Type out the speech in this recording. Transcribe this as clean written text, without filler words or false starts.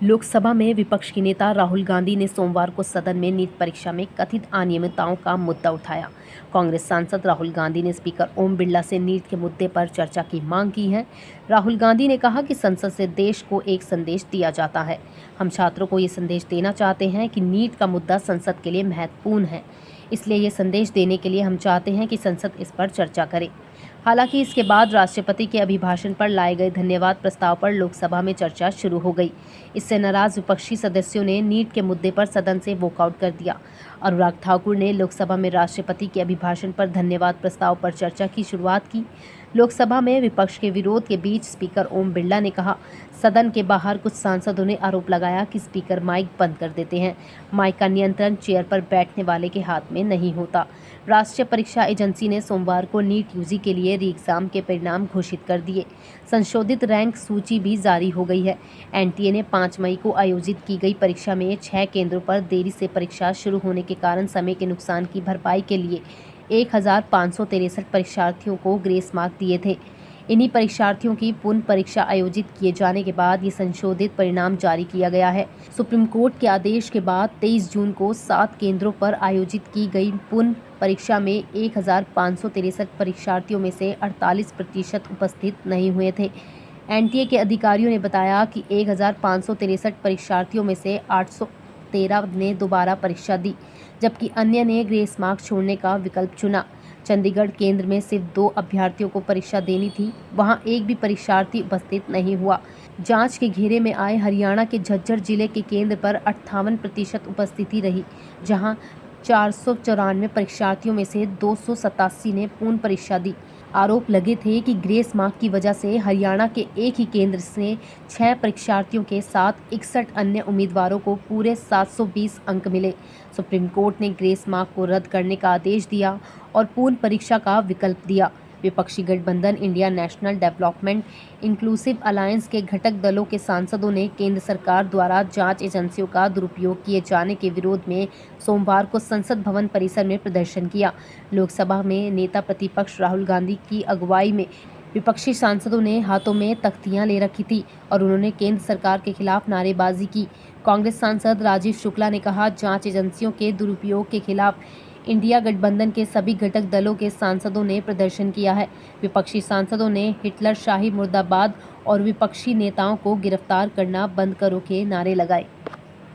लोकसभा में विपक्ष के नेता राहुल गांधी ने सोमवार को सदन में नीट परीक्षा में कथित अनियमितताओं का मुद्दा उठाया। कांग्रेस सांसद राहुल गांधी ने स्पीकर ओम बिरला से नीट के मुद्दे पर चर्चा की मांग की है। राहुल गांधी ने कहा कि संसद से देश को एक संदेश दिया जाता है। हम छात्रों को ये संदेश देना चाहते हैं कि नीट का मुद्दा संसद के लिए महत्वपूर्ण है, इसलिए ये संदेश देने के लिए हम चाहते हैं कि संसद इस पर चर्चा करे। हालांकि इसके बाद राष्ट्रपति के अभिभाषण पर लाए गए धन्यवाद प्रस्ताव पर लोकसभा में चर्चा शुरू हो गई। इससे नाराज विपक्षी सदस्यों ने नीट के मुद्दे पर सदन से वॉकआउट कर दिया। अनुराग ठाकुर ने लोकसभा में राष्ट्रपति के अभिभाषण पर धन्यवाद प्रस्ताव पर चर्चा की शुरुआत की। लोकसभा में विपक्ष के विरोध के बीच स्पीकर ओम बिरला ने कहा, सदन के बाहर कुछ सांसदों ने आरोप लगाया कि स्पीकर माइक बंद कर देते हैं। माइक का नियंत्रण चेयर पर बैठने वाले के हाथ में नहीं होता। राष्ट्रीय परीक्षा एजेंसी ने सोमवार को नीट यूजी के लिए री एग्जाम के परिणाम घोषित कर दिए। संशोधित रैंक सूची भी जारी हो गई है। एनटीए ने 5 मई को आयोजित की गई परीक्षा में 6 केंद्रों पर देरी से परीक्षा शुरू होने के कारण समय के नुकसान की भरपाई के लिए 1563 परीक्षार्थियों को ग्रेस मार्क दिए थे। इन्हीं परीक्षार्थियों की पुनः परीक्षा आयोजित किए जाने के बाद ये संशोधित परिणाम जारी किया गया है। सुप्रीम कोर्ट के आदेश के बाद 23 जून को 7 केंद्रों पर आयोजित की गई पुनः परीक्षा में 1563 परीक्षार्थियों में से 48% उपस्थित नहीं हुए थे। एनटीए के अधिकारियों ने बताया कि 1563 परीक्षार्थियों में से 813 ने दोबारा परीक्षा दी, जबकि अन्य ने ग्रेस मार्क छोड़ने का विकल्प चुना। चंडीगढ़ केंद्र में सिर्फ 2 अभ्यर्थियों को परीक्षा देनी थी, वहां एक भी परीक्षार्थी उपस्थित नहीं हुआ। जांच के घेरे में आए हरियाणा के झज्जर जिले के केंद्र पर 58% उपस्थिति रही, जहां 494 परीक्षार्थियों में से 287 ने पूर्ण परीक्षा दी। आरोप लगे थे कि ग्रेस मार्क की वजह से हरियाणा के एक ही केंद्र से 6 परीक्षार्थियों के साथ 61 अन्य उम्मीदवारों को पूरे 720 अंक मिले। सुप्रीम कोर्ट ने ग्रेस मार्क को रद्द करने का आदेश दिया और पूर्ण परीक्षा का विकल्प दिया। विपक्षी गठबंधन India national development inclusive alliance के घटक दलों के सांसदों ने केंद्र सरकार द्वारा जांच एजेंसियों का दुरुपयोग किए जाने के विरोध में सोमवार को संसद भवन परिसर में प्रदर्शन किया। लोकसभा में नेता प्रतिपक्ष राहुल गांधी की अगुवाई में विपक्षी सांसदों ने हाथों में तख्तियां ले रखी थी और उन्होंने केंद्र सरकार के खिलाफ नारेबाजी की। कांग्रेस सांसद राजीव शुक्ला ने कहा, जांच एजेंसियों के दुरुपयोग के खिलाफ इंडिया गठबंधन के सभी घटक दलों के सांसदों ने प्रदर्शन किया है। विपक्षी सांसदों ने हिटलर शाही मुर्दाबाद और विपक्षी नेताओं को गिरफ्तार करना बंद करो के नारे लगाए।